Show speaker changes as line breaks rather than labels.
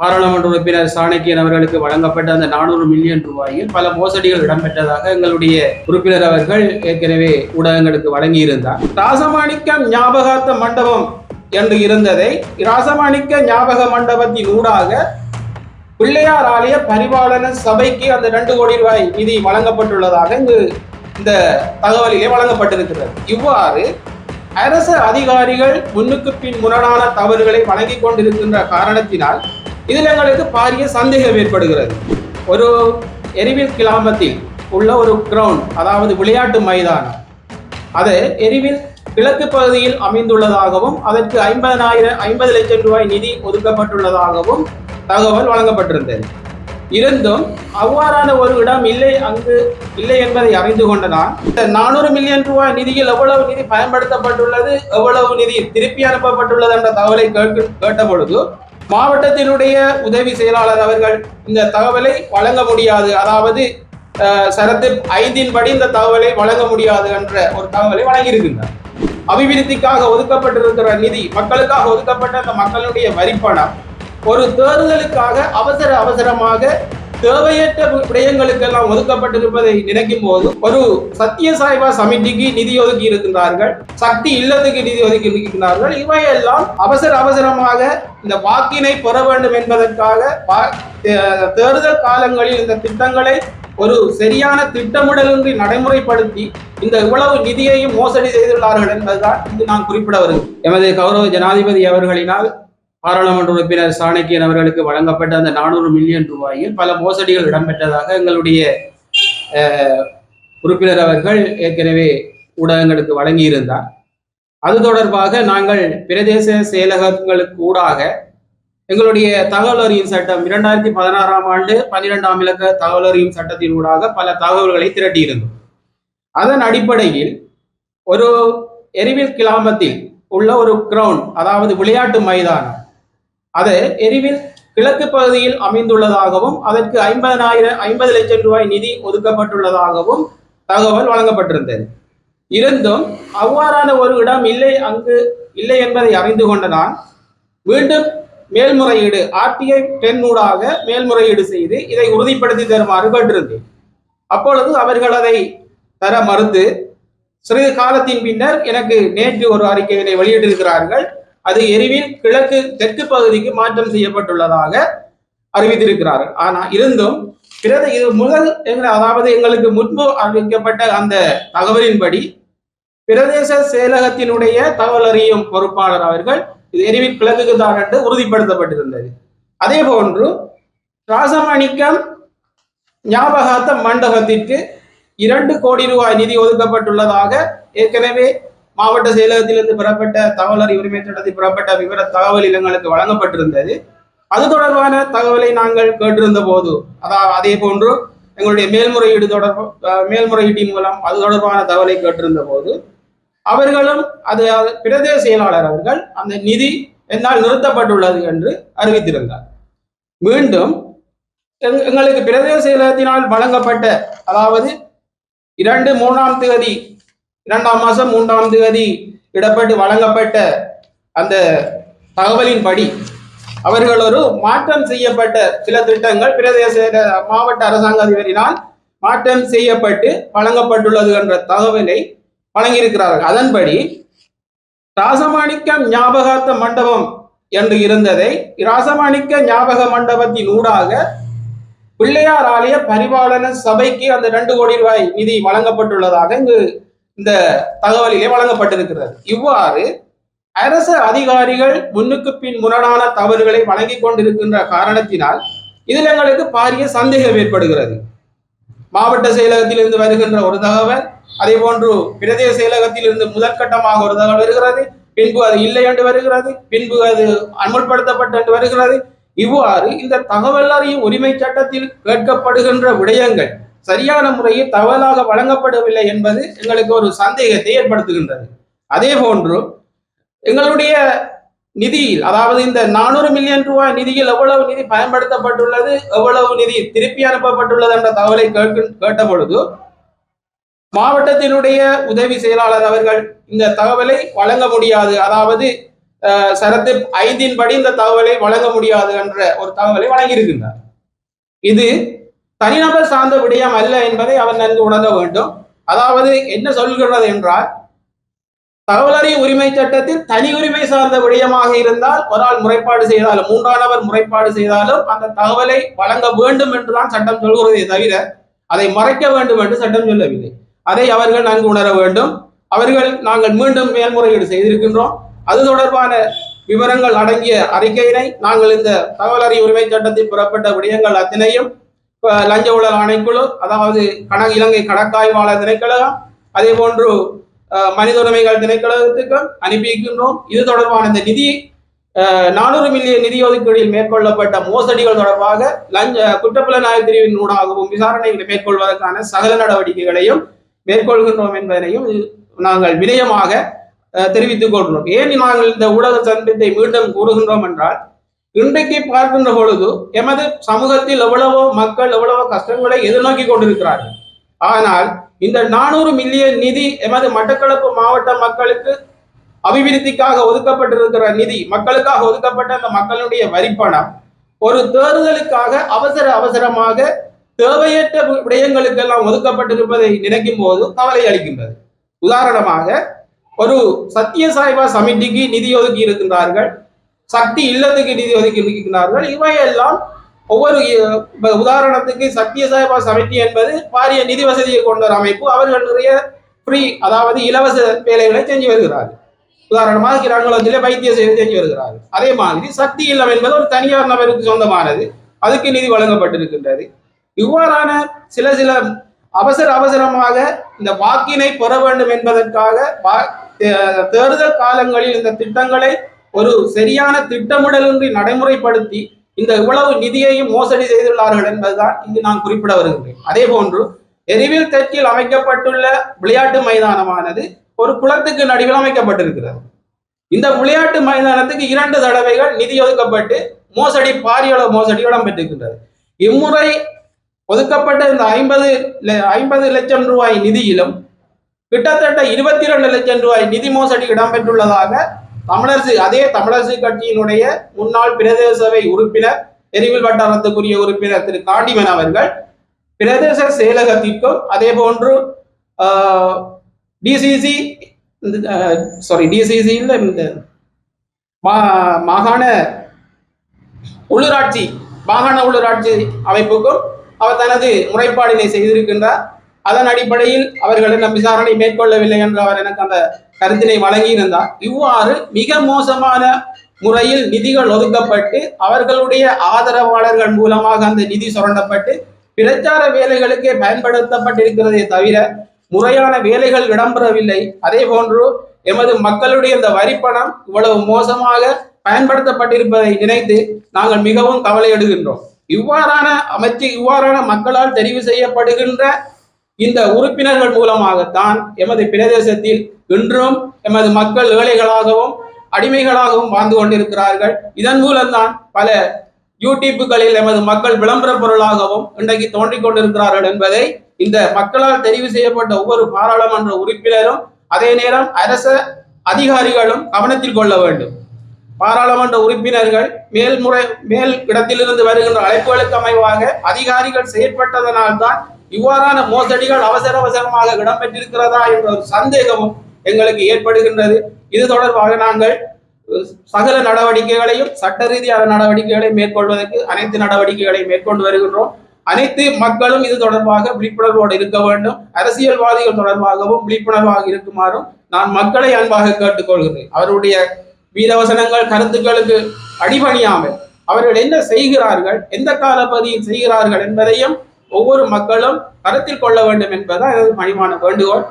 பாராளுமன்ற உறுப்பினர் சாணக்கியன் அவர்களுக்கு வழங்கப்பட்ட அந்த 400 மில்லியன் ரூபாயில் பல மோசடிகள் இடம்பெற்றதாக எங்களுடைய உறுப்பினர் அவர்கள் ஏற்கனவே ஊடகங்களுக்கு வழங்கியிருந்தார். ராசமாணிக்கம் ஞாபகார்த்த மண்டபம் என்று இருந்ததை ராசமாணிக்க ஞாபக மண்டபத்தின் ஊடாக பிள்ளையார் ஆலய பரிபாலன சபைக்கு அந்த 2 கோடி ரூபாய் நிதி வழங்கப்பட்டுள்ளதாக இந்த தகவலிலே வழங்கப்பட்டிருக்கிறது. இவ்வாறு அரசு அதிகாரிகள் முன்னுக்கு பின் முரணான தவறுகளை வழங்கிக் கொண்டிருக்கின்ற காரணத்தினால் இதில் எங்களுக்கு பாரிய சந்தேகம் ஏற்படுகிறது. ஒரு எரிவில் கிராமத்தில் உள்ள ஒரு கிரவுண்ட், அதாவது விளையாட்டு மைதானம், அது எரிவில் கிழக்கு பகுதியில் அமைந்துள்ளதாகவும் அதற்கு 50 லட்சம் ரூபாய் நிதி ஒதுக்கப்பட்டுள்ளதாகவும் தகவல் வழங்கப்பட்டிருந்தது. இருந்தும் அவ்வாறான ஒரு இடம் அங்கு இல்லை என்பதை அறிந்து கொண்ட நான், இந்த 400 மில்லியன் ரூபாய் நிதியில் எவ்வளவு நிதி பயன்படுத்தப்பட்டுள்ளது, எவ்வளவு நிதி திருப்பி அனுப்பப்பட்டுள்ளது என்ற தகவலை கேட்ட பொழுது மாவட்டத்தினுடைய உதவி செயலாளர் அவர்கள் இந்த தகவலை வழங்க முடியாது, அதாவது சரத்து 5 படி இந்த தகவலை வழங்க முடியாது என்ற ஒரு தகவலை வழங்கியிருக்கின்றார். அபிவிருத்திக்காக ஒதுக்கப்பட்டிருக்கிற நிதி, மக்களுக்காக ஒதுக்கப்பட்ட அந்த மக்களுடைய வரிப்பணம் ஒரு தேர்தலுக்காக அவசரமாக தேவையற்ற விடயங்களுக்கெல்லாம் ஒதுக்கப்பட்டிருப்பதை நினைக்கும் போது, ஒரு சத்திய சாய்பா சமிதிக்கு நிதி ஒதுக்கி இருக்கின்றார்கள், சக்தி இல்லத்துக்கு நிதி ஒதுக்கி இருக்கின்றார்கள். இவையெல்லாம் அவசரமாக இந்த வாக்கினை பெற வேண்டும் என்பதற்காக தேர்தல் காலங்களில் இந்த திட்டங்களை ஒரு சரியான திட்டமிடலின்றி நடைமுறைப்படுத்தி இந்த இவ்வளவு நிதியையும் மோசடி செய்துள்ளார்கள் என்பதுதான் இங்கு நான் குறிப்பிட வருகிறேன். எமது கௌரவ ஜனாதிபதி அவர்களினால் பாராளுமன்ற உறுப்பினர் சாணக்கியன் அவர்களுக்கு வழங்கப்பட்ட அந்த 400 மில்லியன் ரூபாயில் பல மோசடிகள் இடம்பெற்றதாக எங்களுடைய உறுப்பினர் அவர்கள் ஏற்கனவே ஊடகங்களுக்கு வழங்கியிருந்தார். அது தொடர்பாக நாங்கள் பிரதேச செயலகங்களுக்கு ஊடாக எங்களுடைய தகவல் அறியும் சட்டம் 2016ஆம் ஆண்டு 12ஆம் இலக்க தகவல் அறியும் சட்டத்தின் ஊடாக பல தகவல்களை திரட்டியிருந்தோம். அதன் அடிப்படையில் ஒரு எரிவில் கிராமத்தில் உள்ள ஒரு கிரவுண்ட், அதாவது விளையாட்டு மைதானம், அது எரிவில் கிழக்கு பகுதியில் அமைந்துள்ளதாகவும் அதற்கு 50 லட்சம் ரூபாய் நிதி ஒதுக்கப்பட்டுள்ளதாகவும் தகவல் வழங்கப்பட்டிருந்தது. இருந்தும் அவ்வாறான ஒரு இடம் அங்கு இல்லை என்பதை அறிந்து கொண்ட நான் மீண்டும் மேல்முறையீடு RTI 10 ஊடாக மேல்முறையீடு செய்து இதை உறுதிப்படுத்தி தருமாறு கேட்டிருந்தேன். அப்பொழுது அவர்கள் அதை தர மறுத்து சிறிது காலத்தின் பின்னர் எனக்கு நேற்று ஒரு அறிக்கையினை வெளியிட்டிருக்கிறார்கள். அது எரிவில் தெற்கு பகுதிக்கு மாற்றம் செய்யப்பட்டுள்ளதாக அறிவித்திருக்கிறார்கள். ஆனால் இருந்தும் இது முதல், அதாவது எங்களுக்கு முன்பு அறிவிக்கப்பட்ட அந்த தகவலின்படி பிரதேச செயலகத்தினுடைய தகவல் அறியும் பொறுப்பாளர் அவர்கள் இது எரிவில் கிழக்குக்கு தான் என்று உறுதிப்படுத்தப்பட்டிருந்தது. அதே போன்று ராசமாணிக்கம் ஞாபகார்த்த மண்டபத்திற்கு 2 கோடி ரூபாய் நிதி ஒதுக்கப்பட்டுள்ளதாக ஏற்கனவே மாவட்ட செயலகத்திலிருந்து பெறப்பட்ட தகவல் அறிவு உரிமை சட்டத்தில் பெறப்பட்ட விவர தகவல் எங்களுக்கு வழங்கப்பட்டிருந்தது. அது தொடர்பான தகவலை நாங்கள் கேட்டிருந்த போது, அதாவது அதே போன்று எங்களுடைய மேல்முறையீட்டின் மூலம் அது தொடர்பான தகவலை கேட்டிருந்த போது அவர்களும் பிரதேச செயலாளர் அவர்கள் அந்த நிதி என்னால் நிறுத்தப்பட்டுள்ளது என்று அறிவித்திருந்தார். மீண்டும் எங்களுக்கு பிரதேச செயலகத்தினால் வழங்கப்பட்ட, அதாவது 2ஆம் தேதி 2ஆம் மாதம் 3ஆம் தேதி இடப்பட்டு வழங்கப்பட்ட அந்த தகவலின்படி அவர்கள் ஒரு மாற்றம் செய்யப்பட்ட சில திட்டங்கள் பிரதேச மாவட்ட அரசாங்க அதிபரினால் மாற்றம் செய்யப்பட்டு வழங்கப்பட்டுள்ளது என்ற தகவலை வழங்கியிருக்கிறார்கள். அதன்படி ராசமாணிக்கம் ஞாபகார்த்த மண்டபம் என்று இருந்ததை ராசமாணிக்க ஞாபக மண்டபத்தின் ஊடாக பிள்ளையார் ஆலய பரிபாலன சபைக்கு அந்த 2 கோடி ரூபாய் நிதி வழங்கப்பட்டுள்ளதாக இந்த தகவலிலே வழங்கப்பட்டிருக்கிறது. இவ்வாறு அரசு அதிகாரிகள் முன்னுக்கு பின் முரணான தவறுகளை வழங்கிக் கொண்டிருக்கின்ற காரணத்தினால் இதில் எங்களுக்கு பாரிய சந்தேகம் ஏற்படுகிறது. மாவட்ட செயலகத்திலிருந்து வருகின்ற ஒரு தகவல், அதே போன்று பிரதேச செயலகத்தில் இருந்து முதற்கட்டமாக ஒரு தகவல் வருகிறது, பின்பு அது இல்லை என்று வருகிறது, பின்பு அது அமுல்படுத்தப்பட்டு என்று வருகிறது. இவ்வாறு இந்த தகவல் அறியும் உரிமை சட்டத்தில் கேட்கப்படுகின்ற விடயங்கள் சரியான முறையில் தகவலாக வழங்கப்படவில்லை என்பது எங்களுக்கு ஒரு சந்தேகத்தை ஏற்படுத்துகின்றது. அதே போன்று எங்களுடைய நிதியில், அதாவது இந்த 400 மில்லியன் ரூபாய் நிதியில் எவ்வளவு நிதி பயன்படுத்தப்பட்டுள்ளது, எவ்வளவு நிதி திருப்பி அனுப்பப்பட்டுள்ளது என்ற தகவலை கேட்ட பொழுது மாவட்டத்தினுடைய உதவி செயலாளர் அவர்கள் இந்த தகவலை வழங்க முடியாது, அதாவது சரத்து 5 படி இந்த தகவலை வழங்க முடியாது என்ற ஒரு தகவலை வழங்கியிருக்கின்றார். இது தனிநபர் சார்ந்த விடயம் அல்ல என்பதை அவர் நன்கு உணர வேண்டும். அதாவது என்ன சொல்கிறது என்றால், தகவல் உரிமை சட்டத்தில் தனி உரிமை சார்ந்த விடயமாக இருந்தால் ஒரு ஆள் முறைப்பாடு செய்தாலும் 3ஆம் நபர் முறைப்பாடு செய்தாலும் அந்த தகவலை வழங்க வேண்டும் என்றுதான் சட்டம் சொல்கிறதே தவிர அதை மறைக்க வேண்டும் என்று சட்டம் சொல்லவில்லை. அதை அவர்கள் நன்கு உணர வேண்டும். அவர்கள் நாங்கள் மீண்டும் மேல்முறையீடு செய்திருக்கின்றோம். அது தொடர்பான விவரங்கள் அடங்கிய அறிக்கையினை நாங்கள் இந்த தகவல் உரிமை சட்டத்தில் புறப்பட்ட விடயங்கள் அத்தனையும் லஞ்ச ஊழல் ஆணைக்குழு, அதாவது இலங்கை கணக்காய்வாளர் திணைக்களம், அதே போன்று மனித உரிமைகள் திணைக்களத்துக்கும் அனுப்பியிருக்கின்றோம். இது தொடர்பான இந்த நிதி 400 மில்லியன் நிதி ஒதுக்கீடில் மேற்கொள்ளப்பட்ட மோசடிகள் தொடர்பாக குற்றப்புலனாய்வு பிரிவின் ஊடாகவும் விசாரணைகளை மேற்கொள்வதற்கான சகல நடவடிக்கைகளையும் மேற்கொள்கின்றோம் என்பதனையும் நாங்கள் வினயமாக தெரிவித்துக் கொள்கிறோம். ஏன் நாங்கள் இந்த ஊடக சந்திப்பை மீண்டும் கூறுகின்றோம் என்றால், இன்றைக்கு பார்க்கின்ற பொழுது எமது சமூகத்தில் எவ்வளவோ மக்கள் எவ்வளவோ கஷ்டங்களை எதிர்நோக்கி கொண்டிருக்கிறார்கள். ஆனால் இந்த 400 மில்லியன் நிதி எமது மட்டக்களப்பு மாவட்ட மக்களுக்கு அபிவிருத்திக்காக ஒதுக்கப்பட்டிருக்கிற நிதி, மக்களுக்காக ஒதுக்கப்பட்ட அந்த மக்களுடைய வரிப்பணம் ஒரு தேர்தலுக்காக அவசரமாக தேவையற்ற விடயங்களுக்கெல்லாம் ஒதுக்கப்பட்டிருப்பதை நினைக்கும் போது கவலை அளிக்கின்றது. உதாரணமாக, ஒரு சத்யசாய்பா சமிதிக்கு நிதி ஒதுக்கி இருக்கின்றார்கள், சக்தி இல்லத்துக்கு நிதி ஒதுக்கி இருக்கிறார்கள். இவையெல்லாம் ஒவ்வொரு உதாரணத்துக்கு சத்யசாய்பா சமிதி என்பது பாரிய நிதி வசதியை கொண்ட ஒரு அமைப்பு. அவர்கள் நிறைய ஃப்ரீ, அதாவது இலவச வேலைகளை செஞ்சு வருகிறார்கள். உதாரணமாக கிராங்குளத்திலே வைத்திய சேவை செஞ்சு வருகிறார்கள். அதே மாதிரி சக்தி இல்லம் என்பது ஒரு தனியார் நபருக்கு சொந்தமானது, அதுக்கு நிதி வழங்கப்பட்டிருக்கின்றது. இவ்வாறான சில அவசரமாக இந்த வாக்கினை பெற வேண்டும் என்பதற்காக தேர்தல் காலங்களில் இந்த திட்டங்களை ஒரு சரியான திட்டமிடலின்றி நடைமுறைப்படுத்தி இந்த இவ்வளவு நிதியையும் மோசடி செய்துள்ளார்கள் என்பதுதான் இங்கு நான் குறிப்பிட வருகின்றேன். அதே போன்று எரிவில் தெற்கில் அமைக்கப்பட்டுள்ள விளையாட்டு மைதானமானது ஒரு குளத்துக்கு நடுவில் அமைக்கப்பட்டிருக்கிறது. இந்த விளையாட்டு மைதானத்துக்கு 2 தடவைகள் நிதி ஒதுக்கப்பட்டு பாரிய மோசடி இடம்பெற்றிருக்கின்றது. இம்முறை ஒதுக்கப்பட்ட இந்த 50 லட்சம் ரூபாய் நிதியிலும் கிட்டத்தட்ட 22 லட்சம் ரூபாய் நிதி மோசடி இடம்பெற்றுள்ளதாக தமிழரசு கட்சியினுடைய முன்னாள் பிரதேச சபை உறுப்பினர், எரிவில் வட்டாரத்துக்குரிய உறுப்பினர் திரு காண்டிமன் அவர்கள் பிரதேச செயலகத்திற்கும் அதே போன்று டிசிசி இந்த மாகாண உள்ளூராட்சி அமைப்புக்கும் அவர் தனது முறைப்பாடினை செய்திருக்கின்றார். அதன் அடிப்படையில் அவர்களிடம் விசாரணை மேற்கொள்ளவில்லை என்று அவர் எனக்கு அந்த கருத்தினை வழங்கியிருந்தார். இவ்வாறு மிக மோசமான முறையில் நிதிகள் ஒதுக்கப்பட்டு அவர்களுடைய ஆதரவாளர்கள் மூலமாக அந்த நிதி சுரண்டப்பட்டு பிரச்சார வேலைகளுக்கே பயன்படுத்தப்பட்டிருக்கிறதே தவிர முறையான வேலைகள் இடம்பெறவில்லை. அதே போன்று எமது மக்களுடைய இந்த வரிப்பணம் இவ்வளவு மோசமாக பயன்படுத்தப்பட்டிருப்பதை நினைத்து நாங்கள் மிகவும் கவலையிடுகின்றோம். இவ்வாறான மக்களால் தெரிவு செய்யப்படுகின்ற இந்த உறுப்பினர்கள் மூலமாகத்தான் எமது பிரதேசத்தில் இன்றும் எமது மக்கள் ஏழைகளாகவும் அடிமைகளாகவும் வாழ்ந்து கொண்டிருக்கிறார்கள். இதன் மூலம்தான் பல யூடியூப்புகளில் எமது மக்கள் விளம்பர பொருளாகவும் இன்றைக்கு தோன்றிக் கொண்டிருக்கிறார்கள் என்பதை இந்த மக்களால் தெரிவு செய்யப்பட்ட ஒவ்வொரு பாராளுமன்ற உறுப்பினரும் அதே நேரம் அரச அதிகாரிகளும் கவனத்தில் கொள்ள வேண்டும். பாராளுமன்ற உறுப்பினர்கள் மேல் இடத்திலிருந்து வருகின்ற அழைப்புகளுக்கு அமைவாக அதிகாரிகள் செயற்பட்டதனால்தான் இவ்வாறான மோசடிகள் அவசரமாக இடம்பெற்றிருக்கிறதா என்ற ஒரு சந்தேகமும் எங்களுக்கு ஏற்படுகின்றது. இது தொடர்பாக நாங்கள் சகல நடவடிக்கைகளையும் சட்ட ரீதியான நடவடிக்கைகளை மேற்கொள்வதற்கு அனைத்து நடவடிக்கைகளையும் மேற்கொண்டு வருகின்றோம். அனைத்து மக்களும் இது தொடர்பாக விழிப்புணர்வோடு இருக்க வேண்டும். அரசியல்வாதிகள் தொடர்பாகவும் விழிப்புணர்வாக இருக்குமாறும் நான் மக்களை அன்பாக கேட்டுக்கொள்கிறேன். அவருடைய வீரவசனங்கள் கருத்துக்களுக்கு அடிபணியாமல் அவர்கள் என்ன செய்கிறார்கள், எந்த காலப்பகுதியில் செய்கிறார்கள் என்பதையும் ஒவ்வொரு மக்களும் கருத்தில் கொள்ள வேண்டும் என்பதுதான் எனது பணிவான வேண்டுகோள்.